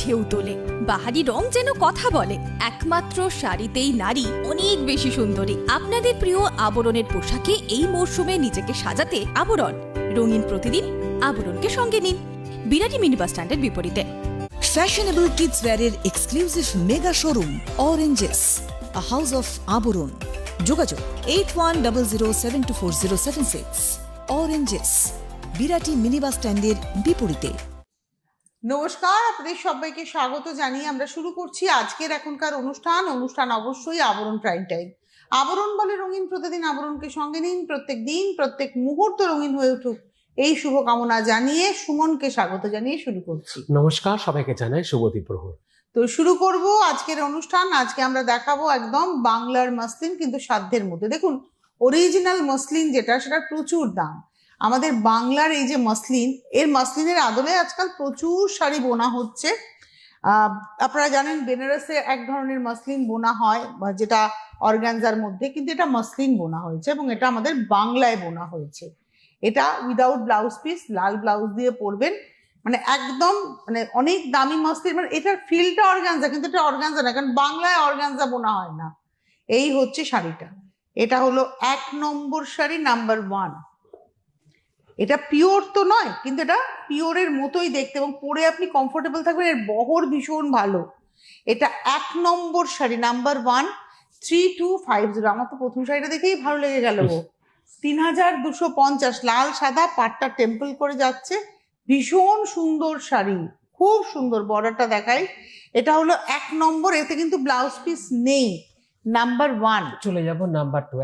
ঢেউ তোলে। বাহারি রং যেন কথা বলে। একমাত্র শাড়িতেই নারী অনেক বেশি সুন্দরী। আপনাদের প্রিয় আবরণের পোশাকে এই মরশুমে নিজেকে সাজাতে আবরণ। রঙিন প্রতিদিন আবরণকে সঙ্গে নিন, বিরাটি মিনি বাস স্ট্যান্ডের বিপরীতে। Fashionable kids wear exclusive mega showroom Oranges, a house of Aburun. যোগাযোগ 8100724076. Oranges, বিরাটি মিনি বাস স্ট্যান্ডের বিপরীতে। নমস্কার, আপনাদের সবাইকে স্বাগত জানিয়ে আমরা শুরু করছি আজকের এখনকার অনুষ্ঠান অবশ্যই আবরণ প্রাইম টাইম। আবরণ বলে রঙিন প্রতিদিন আবরণকে সঙ্গে নিন, প্রত্যেক দিন প্রত্যেক মুহূর্ত রঙিন হয়ে উঠুক এই শুভকামনা জানিয়ে সুমনকে স্বাগত জানিয়ে শুরু করছি। নমস্কার, সবাইকে জানাই শুভ দ্বীপ্রহর। তো শুরু করব আজকের অনুষ্ঠান। আজকে আমরা দেখাবো একদম বাংলার মসলিন, কিন্তু সাধ্যের মধ্যে। দেখুন, অরিজিনাল মসলিন যেটা, সেটা প্রচুর দাম। আমাদের বাংলার এই যে মসলিন, এর মসলিনের আদলে আজকাল প্রচুর শাড়ি বোনা হচ্ছে। আপনারা জানেন বেনারসে এক ধরনের মসলিন বোনা হয় যেটা অর্গানজার মধ্যে, কিন্তু এটা মসলিন বোনা হয়েছে এবং এটা আমাদের বাংলায় বোনা হয়েছে। এটা উইদাউট ব্লাউজ পিস, লাল ব্লাউজ দিয়ে পরবেন, মানে একদম মানে অনেক দামি মসলিন। মানে এটার ফিলটা অর্গানজা, কিন্তু এটা অর্গানজা না, কারণ বাংলায় অর্গানজা বোনা হয় না। এই হচ্ছে শাড়িটা। এটা হলো 1 নম্বর শাড়ি, নাম্বার 1। এটা পিওর তো নয়, কিন্তু এটা পিওরের মতোই দেখতে এবং পরে আপনি কমফোর্টেবল থাকবেন। এর বহর ভীষণ ভালো। এটা 1 নম্বর শাড়ি, নাম্বার 1, 3250। আমার তো প্রথম শাড়িটা দেখেই ভালো লেগে গেল। 3250, লাল সাদা পাটটা টেম্পল করে যাচ্ছে, ভীষণ সুন্দর শাড়ি, খুব সুন্দর। বর্ডারটা দেখাই, এটা হলো 1 নম্বর। এতে কিন্তু ব্লাউজ পিস নেই। নাম্বার 1 চলে যাব নাম্বার 2।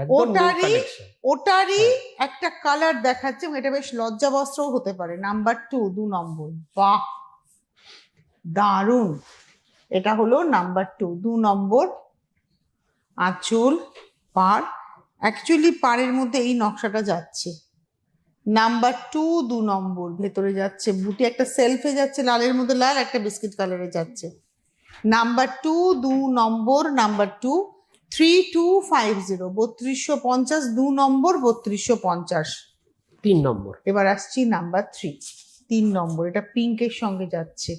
ওটারই একটা কালার দেখাচ্ছে, এটা বেশ লজ্জা বস্ত্রও হতে পারে। নাম্বার 2, 2 নম্বর। বাহ, দারুণ। এটা হলো নাম্বার 2, 2 নম্বর। আঁচল, পাড়, অ্যাকচুয়ালি পাড়ের মধ্যে এই নকশাটা যাচ্ছে। নাম্বার 2, 2 নম্বর। ভেতরে যাচ্ছে বুটি, একটা সেলফে যাচ্ছে লালের মধ্যে লাল, একটা বিস্কিট কালারে যাচ্ছে। নাম্বার 2, 2 নম্বর। নাম্বার 2, 3250, 3250, 2 নম্বর, 3250। 3 নম্বর। এবার আসছি নাম্বার 3, 3 নম্বর। এটা পিঙ্কের সঙ্গে যাচ্ছে।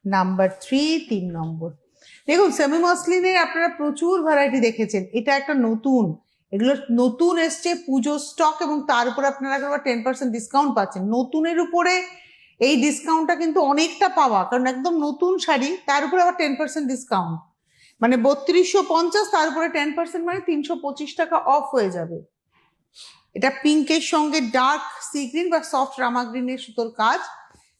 নাম্বার 3, 3 নম্বর। দেখুন, সেমি মসলিনের আপনারা প্রচুর ভ্যারাইটি দেখেছেন। এটা একটা নতুন, এগুলো নতুন এসছে, পুজো স্টক, এবং তার উপরে আপনারা 10% ডিসকাউন্ট পাচ্ছেন। নতুনের উপরে এই ডিসকাউন্টটা কিন্তু অনেকটা পাওয়া, কারণ একদম নতুন শাড়ি, তার উপরে আবার 10% ডিসকাউন্ট, মানে 3250, তার উপরে 10%, মানে 325 টাকা অফ হয়ে যাবে। এটা পিঙ্কের সঙ্গে ডার্ক সি গ্রিন বা সফট রামা গ্রিনের সুতোর কাজ।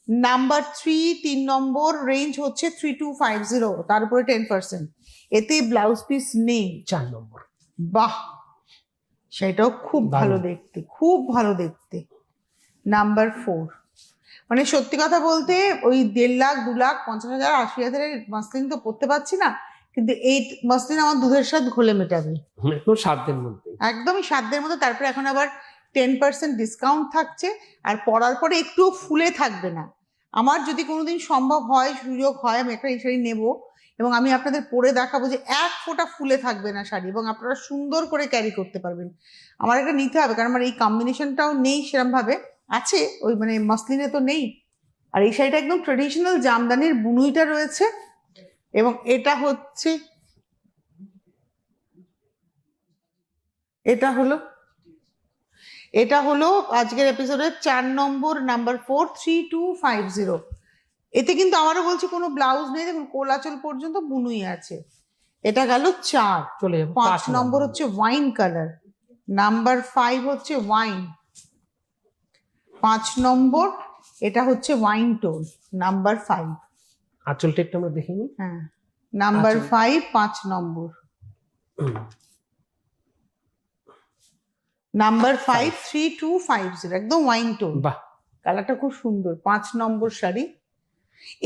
নাম্বার 3, 3 নম্বর। রেঞ্জ হচ্ছে 3250, তার উপরে 10%। এতে ব্লাউজ পিস নেই। 4 নম্বর। বাহ, সেটাও খুব ভালো দেখতে, খুব ভালো দেখতে। নাম্বার 4, মানে সত্যি কথা বলতে ওই 1.5 লাখ, 2 লাখ, 50,000, 80,000 মাসলিন তো পড়তে পারছি না, কিন্তু এই মাসলিন আমার দুধের স্বাদ ঘোলে মেটাবে। একদম সাধ্যের মধ্যে, একদমই সাধ্যের মধ্যে। তারপরে এখন আবার 10% ডিসকাউন্ট থাকছে, আর পরার পরে একটু ফুলে থাকবে না। আমার যদি কোনোদিন সম্ভব হয়, সুযোগ হয়, আমি একটা এই শাড়ি নেবো এবং আমি আপনাদের পরে দেখাবো যে 1 ফোঁটা ফুলে থাকবে না শাড়ি, এবং আপনারা সুন্দর করে ক্যারি করতে পারবেন। আমার একটা নিতে হবে, কারণ আমার এই কম্বিনেশনটাও নেই সেরকম ভাবে। আছে ওই মানে মসলিনে তো নেই। আর এই শাড়িটা একদম ট্রেডিশনাল জামদানির বুনুইটা রয়েছে, এবং এটা হচ্ছে, এটা হলো আজকের এপিসোডের 4 নম্বর, নাম্বার 4, 3250। এতে কিন্তু আবারও বলছি কোনো ব্লাউজ নেই। দেখুন, কোলাচল পর্যন্ত বুনুই আছে। এটা গেল 4। চলে যাব 5 নম্বর হচ্ছে ওয়াইন কালার। নাম্বার 5 হচ্ছে ওয়াইন, 5 নম্বর। এটা হচ্ছে ওয়াইন টোন, নাম্বার 5। আঁচলটা একটু আমরা দেখিনি। হ্যাঁ, নাম্বার 5, 5 নম্বর। নাম্বার 5, 3250, একদম ওয়াইন টোন। বাহ, কালারটা খুব সুন্দর। 5 নম্বর শাড়ি।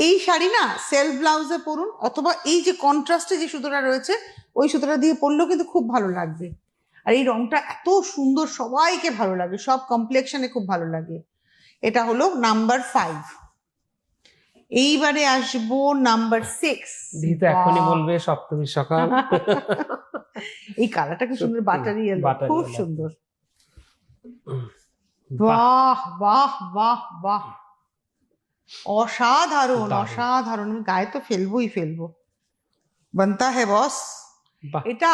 এই শাড়ি না সেলফ ব্লাউজে পরুন, অথবা এই যে কন্ট্রাস্টে যে সুতোটা রয়েছে ওই সুতোটা দিয়ে পরলেও কিন্তু খুব ভালো লাগবে। আর এই রংটা এত সুন্দর, সবাইকে ভালো লাগে, সব কমপ্লেকশনে খুব ভালো লাগে। এটা হলো নাম্বার 5। এইবারে আসবো নাম্বার 6। দিদি এখনই বলবে সপ্তমী সকাল। এই কালারটা খুব সুন্দর, বাটারি এলো, খুব সুন্দর। বাহ বাহ বাহ বাহ বাহ, অসাধারণ দারুণ। অসাধারণ, আমি গায়ে তো ফেলবো বানতা হে বস। বাহ, এটা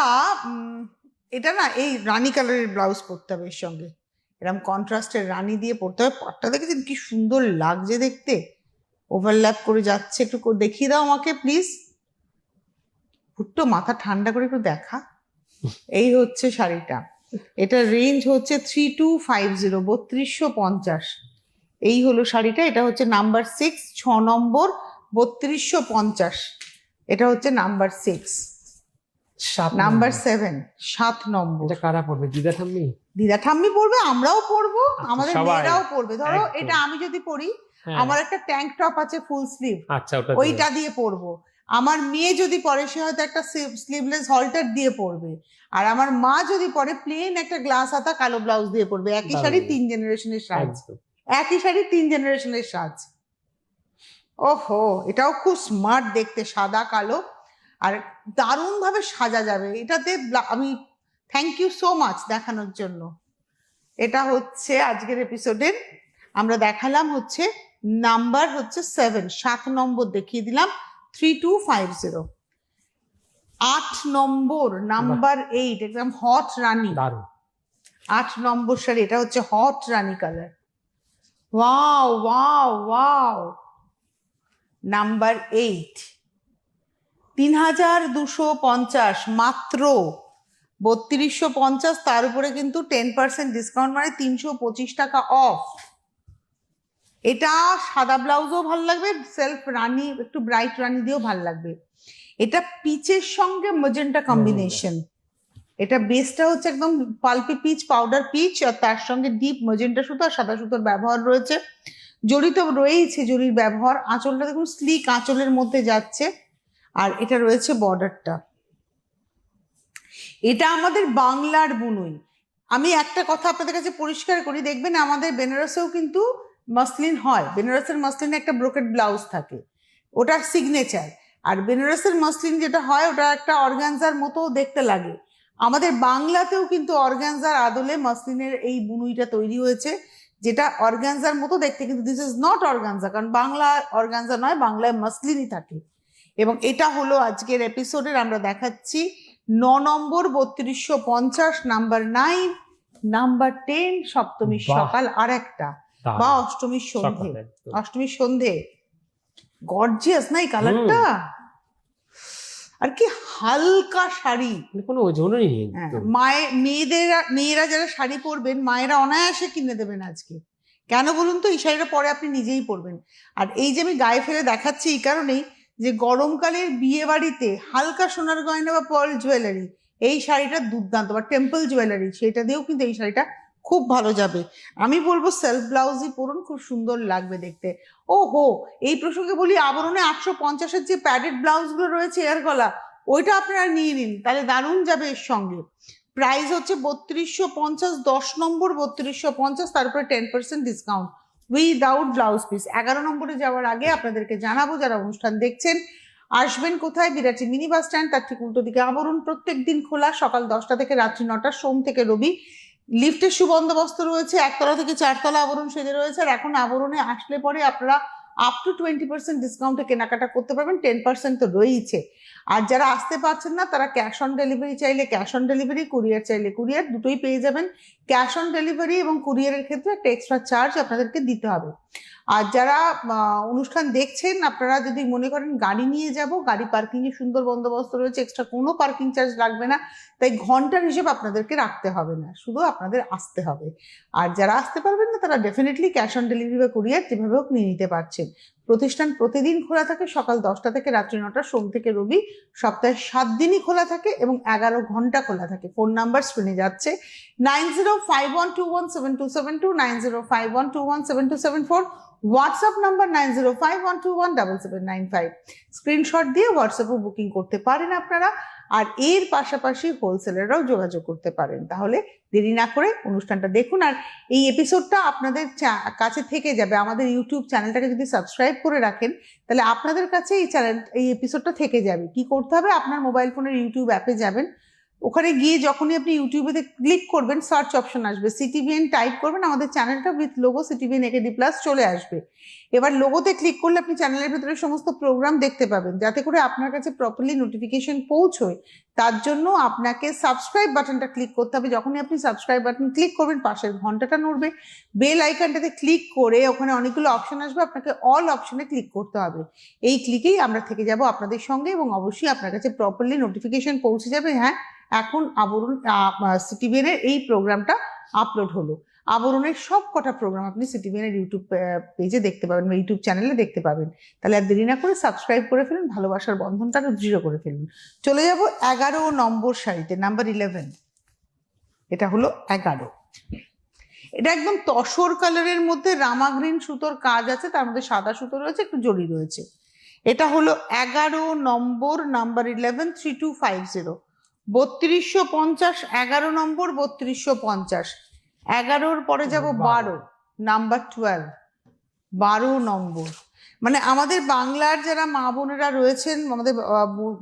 এটা না এই রানী কালারের ব্লাউজ পরতে হবে এর সঙ্গে, এরকম কন্ট্রাস্টের রানী দিয়ে পরতে হবে। পাটটা দেখেছেন কি সুন্দর লাগছে দেখতে, ওভারল্যাপ করে যাচ্ছে। একটু দেখিয়ে দাও আমাকে প্লিজ, একটু মাথা ঠান্ডা করে একটু দেখা। এই হচ্ছে শাড়িটা, এটা রেঞ্জ হচ্ছে 3250, 3250। এই হলো শাড়িটা, এটা হচ্ছে নাম্বার 6, 6 নম্বর, 3250। এটা হচ্ছে নাম্বার 6। 7 নাম্বার নম্বর। 7, 7 নম্বর। এটা কারা পড়বে, দিদা ঠাম্মি? দিদা ঠাম্মি পরবে, আমরাও পরবো, আমাদের সবাই। মেয়েরাও পরবে। ধরো একদম। এটা আমি যদি পরি, হ্যাঁ। আমার একটা ট্যাঙ্ক টপ আছে ফুল স্লিভ, আচ্ছা, ওটা ওইটা দিয়ে পরবো। আমার মেয়ে যদি পরে সে হয়তো একটা স্লিভলেস হলটার দিয়ে পরবে। আর আমার মা যদি পরে প্লেন একটা গ্লাস হাতা কালো ব্লাউজ দিয়ে পরবে। একই শাড়ি দারুণ। 3 জেনারেশনের সাজ, একদম। একই শাড়ি 3 জেনারেশনের সাজ। ওহো, এটাও খুব স্মার্ট দেখতে, সাদা কালো, আর দারুণ ভাবে সাজা যাবে এটাতে। আমি থ্যাংক ইউ সো মাচ দেখানোর জন্য। এটা হচ্ছে আজকের এপিসোডের, আমরা দেখালাম হচ্ছে নাম্বার হচ্ছে 7, 7 নম্বর দেখিয়ে দিলাম, 3250। 8 নম্বর, নাম্বার 8, একদম হট রানী। দারুণ। 8 নম্বর শাড়ি, এটা হচ্ছে hot rani colour. Wow wow wow. Number 8, 3250 মাত্র, 3250। তার উপরে কিন্তু 10% ডিসকাউন্ট, মানে 325 টাকা অফ। এটা সাদা ব্লাউজও ভালো লাগবে, সেলফ রানী একটু ব্রাইট রানী দিয়েও ভালো লাগবে। এটা পিচের সঙ্গে ম্যাজেন্টা কম্বিনেশন। এটা বেসটা হচ্ছে একদম পালপি পিচ, পাউডার পিচ, আর তার সঙ্গে ডিপ ম্যাজেন্টা সুতো আর সাদা সুতোর ব্যবহার রয়েছে। জরি তো রয়েইছে, জরির ব্যবহার। আঁচলটা দেখুন স্লিক আঁচলের মধ্যে যাচ্ছে, আর এটা রয়েছে বর্ডারটা। এটা আমাদের বাংলার বুনই। আমি একটা কথা আপনাদের কাছে পরিষ্কার করি, দেখবেন আমাদের বেনারসেও কিন্তু মাসলিন হয়। বেনারসের মাসলিনে একটা ব্রোকেট ব্লাউজ থাকে, ওটা সিগনেচার। আর বেনারসের মাসলিন যেটা হয় ওটা একটা অর্গানজার মতো দেখতে লাগে। আমাদের বাংলাতেও কিন্তু অর্গানজার আদলে মাসলিনের এই বুনুইটা তৈরি হয়েছে, যেটা অর্গানজার মতো দেখতে, কিন্তু দিস ইজ নট অর্গানজা, কারণ বাংলা অর্গানজা নয়, বাংলায় মাসলিনই থাকে। এবং এটা হলো আজকের এপিসোডের, আমরা দেখাচ্ছি 9 নম্বর, 3250, নাম্বার 9, নাম্বার 10, সপ্তমীর বাহ। সকাল আর একটা, দারুণ। বা অষ্টমীর সন্ধে। সকালে একদম। অষ্টমীর সন্ধে, গর্জিয়াস না এই কালারটা? আর কি হালকা শাড়ি, মানে কোনো ওজনই নেই হ্যাঁ, একদম। মেয়েরা যারা শাড়ি পরবেন, মায়েরা অনায়াসে কিনে দেবেন আজকে। কেন বলুন তো? এই শাড়িটা পরে আপনি নিজেই পরবেন। আর এই যে আমি গায়ে ফেলে দেখাচ্ছি এই কারণেই, যে গরমকালের বিয়ে বাড়িতে হালকা সোনার গয়না বা পার্ল জুয়েলারি, এই শাড়িটা দুর্দান্ত, বা টেম্পল জুয়েলারি, সেটা দিয়েও কিন্তু এই শাড়িটা খুব ভালো যাবে। আমি বলবো সেলফ ব্লাউজই পরুন, খুব সুন্দর লাগবে দেখতে। ও হো, এই প্রসঙ্গে বলি, আবরণে 850-এর যে প্যাডেড ব্লাউজগুলো রয়েছে এয়ার গলা, ওইটা আপনারা নিয়ে নিন, তাহলে দারুণ যাবে এর সঙ্গে। প্রাইস হচ্ছে 3250, 10 নম্বর 3250, তারপরে 10% ডিসকাউন্ট উইদাউট ব্লাউজ পিস। 11 নম্বরে যাওয়ার আগে আপনাদেরকে জানাবো, যারা অনুষ্ঠান দেখছেন, আসবেন কোথায়? বিরাটি মিনি বাস স্ট্যান্ড, তার ঠিক উল্টো দিকে আবরণ। প্রত্যেক দিন খোলা, সকাল 10টা থেকে রাত্রি 9টা, সোম থেকে রবি। লিফটের সুবন্দোবস্ত রয়েছে, 1তলা থেকে 4তলা আবরণ সেজে রয়েছে। আর এখন আবরণে আসলে পরে আপনারা আপ টু 20% ডিসকাউন্টে কেনাকাটা করতে পারবেন, 10% তো রয়েইছে। আর যারা আসতে পারছেন না, তারা ক্যাশ অন ডেলিভারি চাইলে ক্যাশ অন ডেলিভারি, কুরিয়ার চাইলে কুরিয়ার, দুটোই পেয়ে যাবেন। ক্যাশ অন ডেলিভারি এবং কুরিয়ারের ক্ষেত্রে একটা এক্সট্রা চার্জ আপনাদেরকে দিতে হবে। আর যারা অনুষ্ঠান দেখছেন, আপনারা যদি মনে করেন গাড়ি নিয়ে যাব, গাড়ি পার্কিং এর সুন্দর বন্দোবস্ত রয়েছে, এক্সট্রা কোনো পার্কিং চার্জ লাগবে না, তাই ঘন্টার হিসেব আপনাদেরকে রাখতে হবে না, শুধু আপনাদের আসতে হবে। আর যারা আসতে পারবেন না, তারা ডেফিনেটলি ক্যাশ অন ডেলিভারি বা কুরিয়ার যেভাবে হোক নিয়ে নিতে পারছেন। প্রতিষ্ঠান প্রতিদিন খোলা থাকে, সকাল 10টা থেকে রাত্রি 9টা, সোম থেকে রবি। সপ্তাহে 7 দিনই খোলা থাকে এবং 11 ঘন্টা খোলা থাকে। ফোন নাম্বার স্ক্রিনে যাচ্ছে, 9051217272, 9051217274, হোয়াটসঅ্যাপ নাম্বার 9051217795। স্ক্রিনশট দিয়ে হোয়াটসঅ্যাপে বুকিং করতে পারেন আপনারা। আর এর পাশাপাশি হোলসেলাররাও যোগাযোগ করতে পারেন। তাহলে দেরি না করে অনুষ্ঠানটা দেখুন। আর এই এপিসোডটা আপনাদের কাছে থেকে যাবে, আমাদের ইউটিউব চ্যানেলটাকে যদি সাবস্ক্রাইব করে রাখেন, তাহলে আপনাদের কাছে এই এপিসোডটা থেকে যাবে। কি করতে হবে? আপনার মোবাইল ফোনের ইউটিউব অ্যাপে যাবেন, ওখানে গিয়ে যখনই আপনি ইউটিউবে ক্লিক করবেন, সার্চ অপশন আসবে, সিটিভিএন টাইপ করবেন, আমাদের চ্যানেলটা with logo CTVN AKD plus চলে আসবে। এবার লোগোতে ক্লিক করলে আপনি চ্যানেলের ভেতরে সমস্ত প্রোগ্রাম দেখতে পাবেন, যাতে করে আপনার কাছে প্রপারলি নোটিফিকেশন পৌঁছয়। তার জন্য আপনাকে সাবস্ক্রাইব বাটনটা ক্লিক করতে হবে। যখনই আপনি সাবস্ক্রাইব বাটন ক্লিক করবেন, পাশের ঘন্টাটা নড়বে, বেল আইকনটাতে ক্লিক করে ওখানে অনেকগুলো অপশন আসবে, আপনাকে অল অপশনে ক্লিক করতে হবে। এই ক্লিকেই আমরা থেকে যাব আপনাদের সঙ্গে, এবং অবশ্যই আপনার কাছে প্রপারলি নোটিফিকেশন পৌঁছে যাবে, হ্যাঁ এখন আবরণ সিটিভিএনের এই প্রোগ্রামটা আপলোড হলো। আবরণের সব কটা প্রোগ্রাম আপনি সিটিভিএনের ইউটিউব পেজে দেখতে পাবেন বা ইউটিউব চ্যানেলে দেখতে পাবেন। তাহলে আর দেরি না করে সাবস্ক্রাইব করে ফেলুন, ভালোবাসার বন্ধনটাকে দৃঢ় করে ফেলুন। চলে যাব 11 নম্বর শাড়িতে, নাম্বার 11। এটা হলো 11। এটা একদম তসর কালারের মধ্যে রামা গ্রিন সুতোর কাজ আছে, তার মধ্যে সাদা সুতো রয়েছে, একটু জড়ি রয়েছে। এটা হলো 11 নম্বর, নাম্বার 11, 3250, 3250, 11 নম্বর, 3250। 11-র পরে যাব 12, নাম্বার 12, 12 নম্বর। মানে আমাদের বাংলার যারা মা বোনেরা রয়েছেন, আমাদের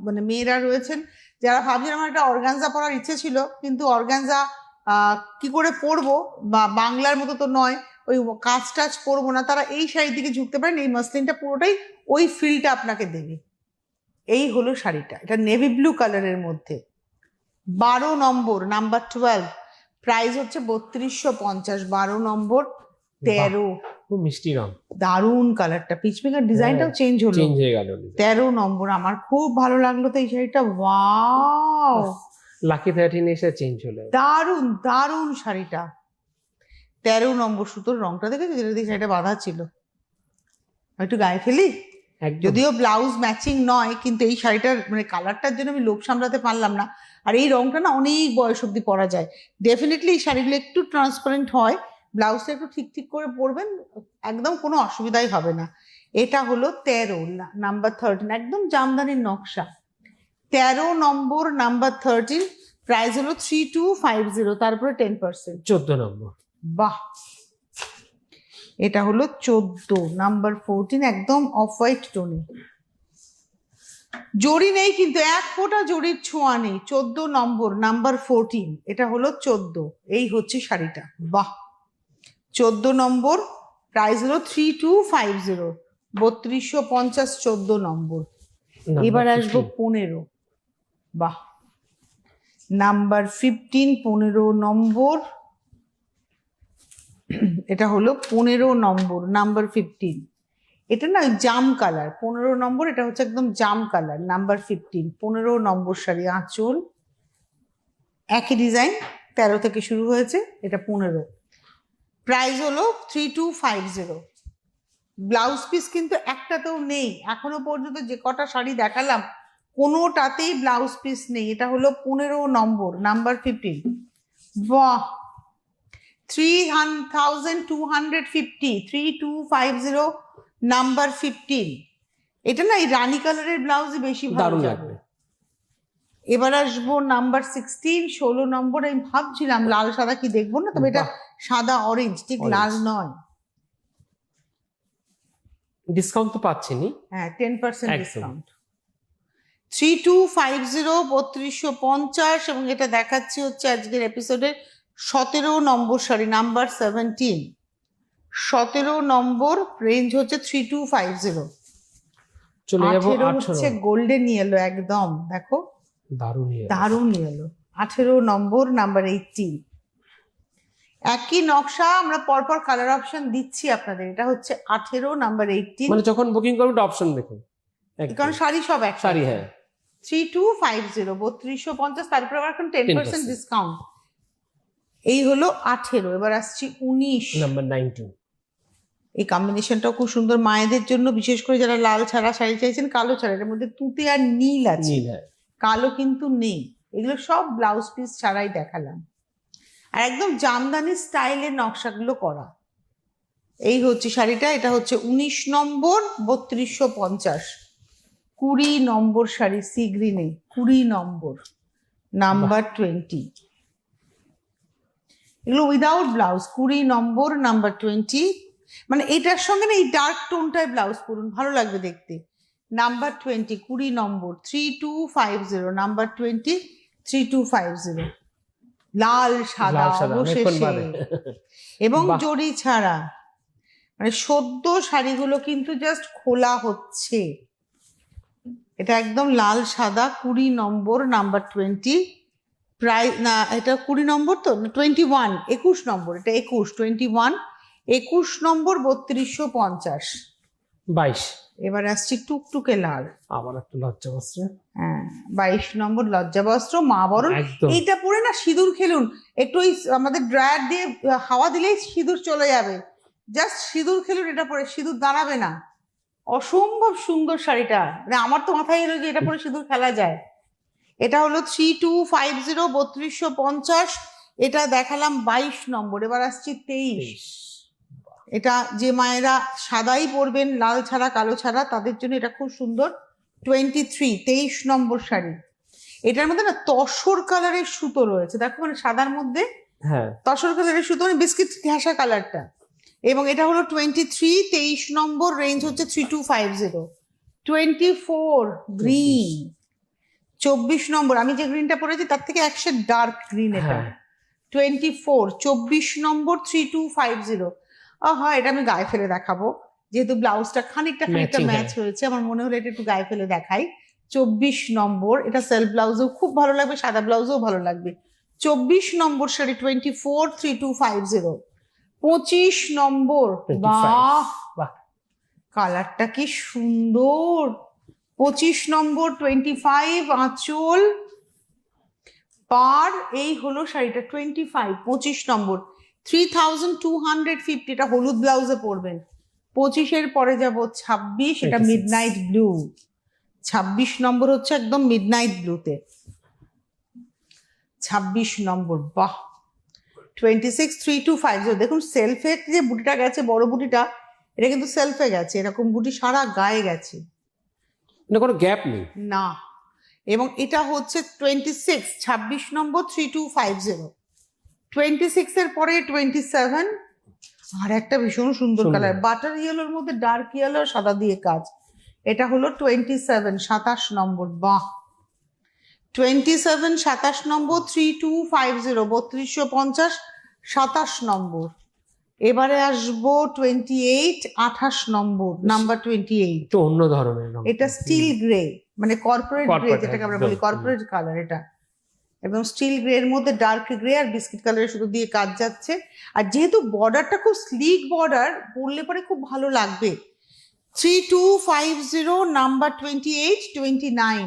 মানে মেয়েরা রয়েছেন, যারা ভাবছেন আমার একটা অর্গানজা পরার ইচ্ছে ছিল, কিন্তু অর্গানজা কি করে পরবো, বা বাংলার মতো তো নয়, ওই কাজ টাজ করবো না, তারা এই শাড়ির দিকে ঝুঁকতে পারেন। এই মাসলিনটা পুরোটাই ওই ফিলটা আপনাকে দেবে। এই হলো শাড়িটা, এটা নেভি ব্লু কালারের মধ্যে। 12 নম্বর, নাম্বার 12, প্রাইস হচ্ছে 3250। 12 নম্বর, 13। খুব মিষ্টি রং, দারুন কালারটা, পিচপিঙ্কার ডিজাইনটাও চেঞ্জ হলো। চেঞ্জ হয়ে গেল। 13 নম্বর, আমার খুব ভালো লাগলো তো এই শাড়িটা। ওয়াও, লাকি 13 এসে চেঞ্জ হলো। দারুন দারুন শাড়িটা। 13 নম্বর সুতোর রংটা দেখেছো, যেটা দিয়ে শাড়িটা বাঁধা ছিল। একটু গায়ে ফেলি, একদম। যদিও ব্লাউজ ম্যাচিং নয়, কিন্তু এই শাড়িটার মানে কালারটার জন্য আমি লোভ সামলাতে পারলাম না। আর এই রংটা না অনেক বয়স অব্দি পরা যায়। ডেফিনেটলি এই শাড়িগুলো একটু ট্রান্সপারেন্ট হয়, ব্লাউজটা একটু ঠিক ঠিক করে পরবেন, একদম কোনো অসুবিধাই হবে না। এটা হলো 13, নাম্বার 13, একদম জামদানির নকশা। 13 নম্বর, নাম্বার 13, প্রাইস হলো 3250, তারপরে 10%। 14 নম্বর। বাহ, এটা হলো 14, নাম্বার 14, একদম অফ হোয়াইট টোনে। জড়ি নেই কিন্তু, এক ফোঁটা জড়ির ছোঁয়া নেই। 14 নম্বর, নাম্বার 14, এটা হলো 14। এই হচ্ছে শাড়িটা। বাহ, 14 নম্বর, প্রাইস হলো 3250, 3250, 14 নম্বর। এবার আসবো 15। বাহ, নাম্বার 15, 15 নম্বর, এটা হলো 15 নম্বর, নাম্বার 15। এটা না জাম কালার। 15 নম্বর, এটা হচ্ছে একদম জাম কালার, নাম্বার 15, 15 নম্বর শাড়ি। আঁচল একই ডিজাইন, 13 থেকে শুরু হয়েছে, এটা 15। প্রাইস হলো 3250। ব্লাউজ পিস কিন্তু একটাতেও নেই এখনো পর্যন্ত। যে কটা শাড়ি দেখালাম কোনোটাতেই ব্লাউজ পিস নেই। এটা হলো 15 নম্বর, নাম্বার 15। বাহ, 3250, 3250, নাম্বার 15। এটা না এই রানী কালারের ব্লাউজ বেশি ভালো দারুণ যাবে। লাগবে। এবার আসবো নাম্বার 16, 16 নম্বর। আমি ভাবছিলাম লাল সাদা কি দেখবো না, তবে এটা বাহ। সাদা অরেঞ্জ, ঠিক লাল নয়। ডিসকাউন্ট তো পাচ্ছেনি। হ্যাঁ, 10% একদম। ডিসকাউন্ট। 3250, 3250, এবং এটা দেখাচ্ছি হচ্ছে আজকের এপিসোডের 17 নম্বর শাড়ি, নাম্বার 17। 17 নম্বর, রেঞ্জ হচ্ছে 3250। চলে যাবো 18 হচ্ছে 18। গোল্ডেন ইয়েলো, একদম দেখো দারুণ ইয়ে। দারুণ ইয়েলো। 18 নম্বর, নাম্বার 18। একই নকশা, আমরা পরপর কালার অপশন দিচ্ছি আপনাদের। এটা হচ্ছে 18, নাম্বার 18। মানে যখন বুকিং করবেন অপশন দেখুন, একদম। কারণ শাড়ি সব এক শাড়ি, হ্যাঁ। 3250, 3250, তারপর আবার এখন 10% ডিসকাউন্ট। এই হলো 18। এবার আসছি 19, নাম্বার 19। এই কম্বিনেশনটাও খুব সুন্দর মায়েদের জন্য, বিশেষ করে যারা লাল ছাড়া শাড়ি চাইছেন, কালো ছাড়া। এর মধ্যে তুতে আর নীল আছে, নীল, হ্যাঁ। কালো কিন্তু নেই। এগুলো সব ব্লাউজ পিস ছাড়াই দেখালাম, আর একদম জামদানি স্টাইলের নকশাগুলো করা। এই হচ্ছে শাড়িটা। এটা হচ্ছে 19 নম্বর, 3250। 20 নম্বর শাড়ি, সি গ্রিনে, 20 নম্বর, নাম্বার 20। এগুলো উইদাউট ব্লাউজ। 20 নম্বর, নাম্বার 20। মানে এটার সঙ্গে না এই ডার্ক টোনটায় ব্লাউজ পরুন, ভালো লাগবে দেখতে। নাম্বার 20, 20 নম্বর, 3250, নাম্বার 20, 3250। লাল সাদা লাল সাদা, অনেকক্ষণ অবশেষে, বাদে। এবং বাহ। জড়ি ছাড়া। মানে সদ্য শাড়িগুলো কিন্তু জাস্ট খোলা হচ্ছে। এটা একদম লাল সাদা 20 নম্বর, নাম্বার 20। প্রাইস না, এটা 20 নম্বর তো 21, 21 নম্বর, এটা 21 নম্বর 3250। 22 এবার আসছি টুকটুকে লাল, আবার একটা লজ্জা বস্ত্র। হ্যাঁ 22 নম্বর লজ্জা বস্ত্র মা বরণ। একদম। এইটা পরে না সিঁদুর খেলুন, একটু ওই আমাদের ড্রায়ার দিয়ে হাওয়া দিলেই সিঁদুর চলে যাবে, জাস্ট সিঁদুর খেলুন, এটা পরে সিঁদুর দাঁড়াবে না। অসম্ভব সুন্দর শাড়িটা, মানে আমার তো মাথায় এলো যে এটা পরে সিঁদুর খেলা যায়। এটা হলো 3250, 3250। এটা দেখালাম 22 নম্বর। এবার আসছি 23। এটা যে মায়েরা সাদাই পরবেন, লাল ছাড়া কালো ছাড়া, তাদের জন্য এটা খুব সুন্দর। 23 নম্বর শাড়ি। এটার মধ্যে না তসর কালারের সুতো রয়েছে, দেখো মানে সাদার মধ্যে হ্যাঁ তসর কালারের সুতো, মানে বিস্কিট ঘাসা কালারটা। এবং এটা হলো 23 নম্বর, রেঞ্জ হচ্ছে 3250। 24 গ্রিন, 24 নম্বর। আমি যে গ্রিনটা পরেছি তার থেকে একশো ডার্ক গ্রিন এটা। হ্যাঁ 24 নম্বর 3250। হ্যাঁ, এটা আমি গায়ে ফেলে দেখাবো, যেহেতু ব্লাউজটা খানিকটা Matching, ম্যাচ হ্যাঁ। হয়েছে, আমার মনে হলো এটা একটু গায়ে ফেলে দেখাই। 24 নম্বর, এটা সেলফ ব্লাউজেও খুব ভালো লাগবে, সাদা ব্লাউজেও ভালো লাগবে। 24 নম্বর শাড়ি 3250। 25 নম্বর, 25 বাহ বাহ কালারটা কি সুন্দর। 25 নম্বর 25 আঁচল পার, এই হলো শাড়িটা 25 নম্বর 3250। এটা হলুদ ব্লাউজে পরবেন। 25-এর পরে যাব 26, এটা 26 মিডনাইট ব্লু। 26 নম্বর হচ্ছে একদম মিডনাইট ব্লুতে। 26 নম্বর, বাহ 3250। দেখুন সেলফে যে বুটিটা গেছে, বড় বুটিটা, এটা কিন্তু সেলফে গেছে, এরকম বুটি সারা গায়ে গেছে না, কোনো গ্যাপ নেই। না। এবং এটা হচ্ছে 26 নম্বর 3250। 26-এর পরে 27, আর একটা ভীষণ সুন্দর সুন্দর। কালার, বাটার ইয়েলোর মধ্যে ডার্ক ইয়েলো সাদা দিয়ে কাজ। এটা হলো 27 নম্বর, বাহ 27 নম্বর 3250, 3250, 27 নম্বর। এবারে আসবো 28 নম্বর, নাম্বার 28। একটু অন্য ধরনের রং। এটা স্টিল গ্রে, মানে কর্পোরেট গ্রে Corporate, যেটাকে আমরা একদম। বলি, কর্পোরেট কালার এটা। এবং স্টিল গ্রে এর মধ্যে ডার্ক গ্রে আর বিস্কিট কালারের শুধু দিয়ে কাজ যাচ্ছে। আর যেহেতু বর্ডারটা খুব স্লিক বর্ডার, পরলে পরে খুব ভালো লাগবে। 3250, নাম্বার 28, 29।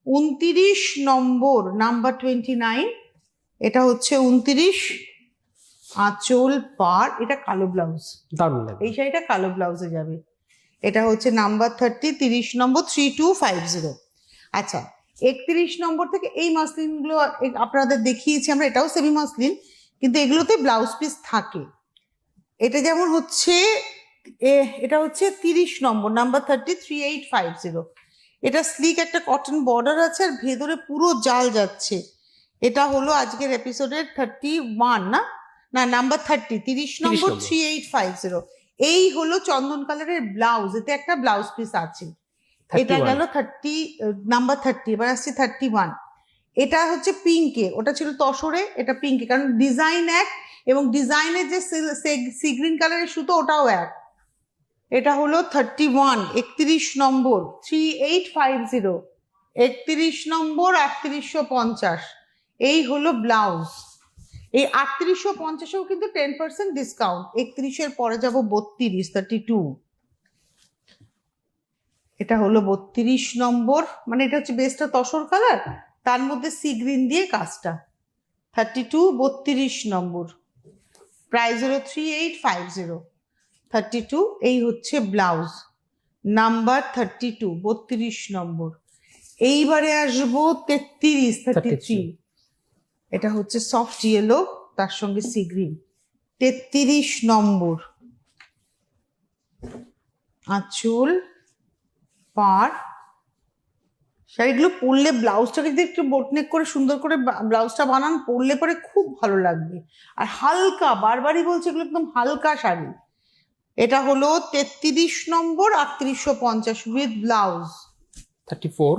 29 নম্বর, নাম্বার 29। এটা হচ্ছে 29, আঁচল পার, এটা কালো ব্লাউজ, দারুণ লাগে। এই শাড়িটা কালো ব্লাউজে যাবে। এটা হচ্ছে নাম্বার 30 নম্বর 3250। আচ্ছা 31 নম্বর থেকে এই মাসলিনগুলো আপনাদের দেখিয়েছি আমরা, এটাও সেমি মাসলিন, কিন্তু এগুলোতে ব্লাউজ পিস থাকে। এটা যেমন হচ্ছে এটা হচ্ছে 30 নম্বর, নাম্বার 3850। এটা স্লিক একটা কটন বর্ডার আছে আর ভেতরে পুরো জাল যাচ্ছে। এটা হলো আজকের এপিসোডের 31 না, নাম্বার 30 নম্বর 3850। এই হলো চন্দন কালারের ব্লাউজ, এতে একটা ব্লাউজ পিস আছে। এটা 31 গেল 30, নাম্বার 30। এবার আসছে 31। এটা হচ্ছে পিঙ্কে, ওটা ছিল তসরে, এটা পিঙ্কে, কারণ ডিজাইন এক এবং ডিজাইনের যে সি গ্রিন কালারের সুতো ওটাও এক। এটা হলো 31, 31 নম্বর 3850। 31 নম্বর 3850। এই হলো ব্লাউজ। এই 3850-এও কিন্তু 10% ডিসকাউন্ট। 31-এর পরে যাব 32, 32। এটা হলো 32 নম্বর, মানে এটা হচ্ছে বেসটা তসর কালার, তার মধ্যে সি গ্রিন দিয়ে কাজটা। 32, 32 নম্বর, প্রাইস হলো 3850। 32, এই হচ্ছে ব্লাউজ, নাম্বার 32, 32 নম্বর। এইবারে আসবো 33। এটা হচ্ছে সফট ইয়েলো, তার সঙ্গে সি গ্রিন। 33 নম্বর, আঁচল পার। শাড়িগুলো পরলে ব্লাউজটাকে যদি একটু বোটনেক করে সুন্দর করে ব্লাউজটা বানান, পরলে পরে খুব ভালো লাগবে। আর হালকা, বারবারই বলছি, এগুলো একদম হালকা শাড়ি। এটা হলো 33 নম্বর 3850 উইথ ব্লাউজ। 34।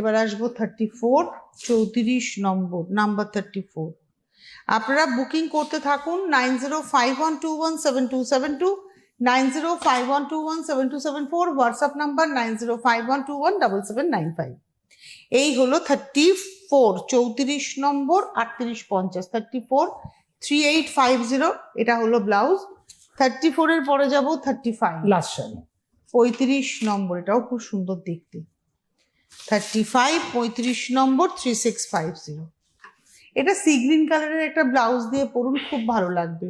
এবার আসবো 34, 34 নম্বর, নাম্বার 34। আপনারা বুকিং করতে থাকুন 9051217272, 9051217274, হোয়াটসঅ্যাপ নাম্বার 9051217795। এই হলো 34, 34 নম্বর 3850, 34 3850, এটা হলো ব্লাউজ। 34 এর পরে যাব 35, লাস্ট শাড়ি 35 নম্বর, এটাও খুব সুন্দর দেখতে। 35 35 নম্বর 3650, এটা সি গ্রিন কালারের একটা ব্লাউজ দিয়ে পরুন, খুব ভালো লাগবে।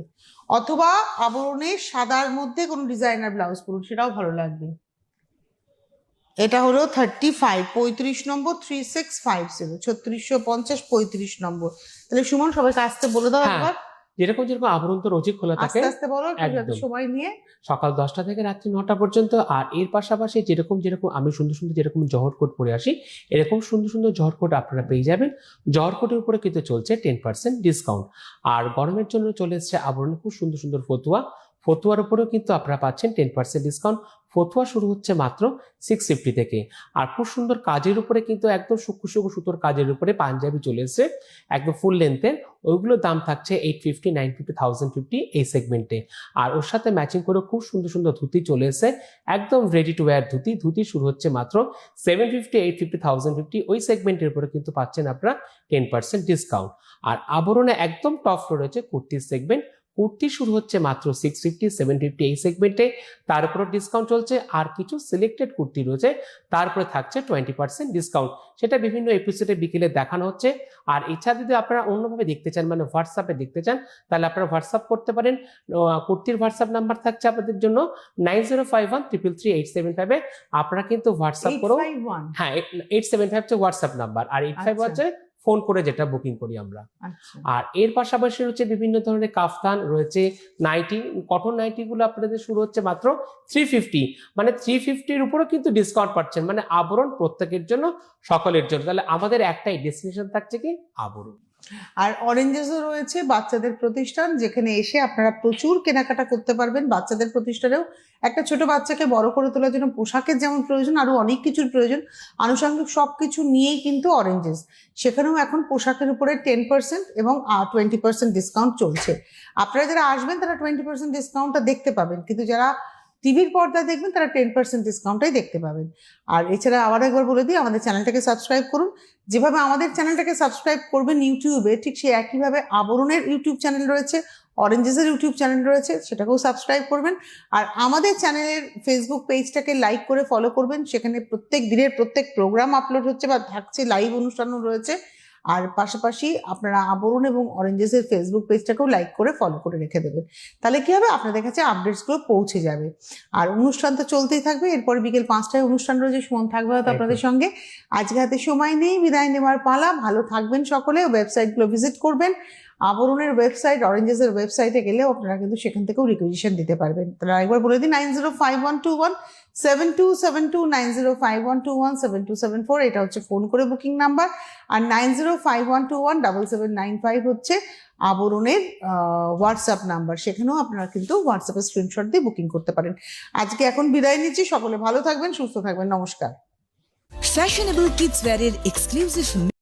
অথবা আবরণের সাদার মধ্যে কোনো ডিজাইনার ব্লাউজ পরুন, সেটাও ভালো লাগবে। এটা হলো 35 35 নম্বর 3650, 3650 35 নম্বর। তাহলে সুমন সবাইকে আসতে বলে দাও হ্যাঁ, একবার, যেরকম যেরকম আবরণ তো রোজই খোলা থাকে, আস্তে আস্তে বলো, একটু একদম। সময় নিয়ে। সকাল 10টা থেকে রাত্রি 9টা পর্যন্ত। আর এর পাশাপাশি যেরকম যেরকম আমি সুন্দর সুন্দর যেরকম জহর কোট পরে আসি, এরকম সুন্দর সুন্দর জহর কোট আপনারা পেয়ে যাবেন। জহর কোটের উপরে কিন্তু চলছে 10% ডিসকাউন্ট। আর গরমের জন্য চলে এসেছে আবরণে খুব সুন্দর সুন্দর ফতুয়া, ফতুয়ার উপরেও কিন্তু আপনারা পাচ্ছেন 10% ডিসকাউন্ট। ফতুয়া শুরু হচ্ছে মাত্র 650 থেকে। আর খুব সুন্দর কাজের উপরে কিন্তু একদম সূক্ষ্ম সূক্ষ্ম সুতোর কাজের উপরে পাঞ্জাবি চলে এসেছে একদম ফুল লেন্থের, ওইগুলোর দাম থাকছে 850, 950, 1050 এই সেগমেন্টে। আর ওর সাথে ম্যাচিং করে খুব সুন্দর সুন্দর ধুতি চলে এসেছে, একদম ready to wire dhoti. Dhoti শুরু হচ্ছে মাত্র 750, 850, 1050 ওই সেগমেন্টের উপরে কিন্তু পাচ্ছেন আপনারা 10% ডিসকাউন্ট। আর আবরণে একদম টপ ফ্লোর রয়েছে কুর্তির সেগমেন্ট, কুর্তি শুরু হচ্ছে মাত্র 650, 750 এই সেগমেন্টে, তার উপরে ডিসকাউন্ট চলছে। আর কিছু সিলেক্টেড কুর্তি রয়েছে, তারপরে থাকছে 20% ডিসকাউন্ট, সেটা বিভিন্ন এপিসোডে বিকেলে দেখানো হচ্ছে। আর এছাড়া যদি আপনারা অন্যভাবে দেখতে চান, মানে হোয়াটসঅ্যাপে দেখতে চান, তাহলে আপনারা হোয়াটসঅ্যাপ করতে পারেন। কুর্তির হোয়াটসঅ্যাপ নাম্বার থাকছে আপনাদের জন্য 9051333875। আপনারা কিন্তু হোয়াটসঅ্যাপ করেও, 851, হ্যাঁ 875 হচ্ছে হোয়াটসঅ্যাপ নাম্বার, আর 85 আচ্ছা। হচ্ছে ফোন করে যেটা বুকিং করি আমরা। আচ্ছা, আর এর পাশাপাশি হচ্ছে বিভিন্ন ধরনের কাফতান রয়েছে, নাইটি, কটন নাইটি গুলো আপনাদের শুরু হচ্ছে মাত্র 350, মানে 350-র উপরও কিন্তু ডিসকাউন্ট পাচ্ছেন, মানে আবরণ প্রত্যেকের জন্য, সকলের জন্য। তাহলে আমাদের একটাই ডেস্টিনেশন থাকছে কি, আবরণ। আর অরেঞ্জেসও রয়েছে বাচ্চাদের প্রতিষ্ঠান, যেখানে এসে আপনারা প্রচুর কেনাকাটা করতে পারবেন। বাচ্চাদের প্রতিষ্ঠানেও একটা ছোট বাচ্চাকে বড় করে তোলার জন্য পোশাকের যেমন প্রয়োজন, আরো অনেক কিছুর প্রয়োজন, আনুষঙ্গিক সবকিছু নিয়েই কিন্তু অরেঞ্জেস। সেখানেও এখন পোশাকের উপরে 10% এবং 20% ডিসকাউন্ট চলছে। আপনারা যারা আসবেন তারা 20% ডিসকাউন্টটা দেখতে পাবেন, কিন্তু যারা টিভির পর্দায় দেখবেন তারা 10% ডিসকাউন্টটাই দেখতে পাবেন। আর এছাড়া আবার একবার বলে দিই, আমাদের চ্যানেলটাকে সাবস্ক্রাইব করুন। যেভাবে আমাদের চ্যানেলটাকে সাবস্ক্রাইব করবেন ইউটিউবে, ঠিক সেই একইভাবে আবরণের ইউটিউব চ্যানেল রয়েছে, অরেঞ্জেসের ইউটিউব চ্যানেল রয়েছে, সেটাকেও সাবস্ক্রাইব করবেন। আর আমাদের চ্যানেলের ফেসবুক পেজটাকে লাইক করে ফলো করবেন, সেখানে প্রত্যেক দিনের প্রত্যেক প্রোগ্রাম আপলোড হচ্ছে বা থাকছে, লাইভ অনুষ্ঠানও রয়েছে। আর পাশাপাশি আপনারা আবরণ এবং অরেঞ্জেসের ফেসবুক পেজটাকেও লাইক করে ফলো করে রেখে দেবেন, তাহলে কি হবে, আপনাদের কাছে আপডেটসগুলো পৌঁছে যাবে। আর অনুষ্ঠান তো চলতেই থাকবে, এরপরে বিকেল 5টায় অনুষ্ঠান রয়েছে, সুমন থাকবে হয়তো আপনাদের সঙ্গে। আজকে হাতে সময় নেই, বিদায় নেওয়ার পালা। ভালো থাকবেন সকলে, ওয়েবসাইটগুলো ভিজিট করবেন। আবরণের ওয়েবসাইট, অরেঞ্জেসের ওয়েবসাইটে গেলেও আপনারা কিন্তু সেখান থেকেও রিকুইজিশন দিতে পারবেন। তাহলে একবার বলে দিই, 9051217272, 9051217274, এটা হচ্ছে ফোন করে বুকিং নাম্বার। আর 9051217795 হচ্ছে আবরণের হোয়াটসঅ্যাপ নাম্বার, সেখানেও আপনারা কিন্তু হোয়াটসঅ্যাপে স্ক্রিনশট দিয়ে বুকিং করতে পারেন। আজকে এখন বিদায় নিচ্ছি, সকলে ভালো থাকবেন, সুস্থ থাকবেন, নমস্কার। Fashionable kids wear এর exclusive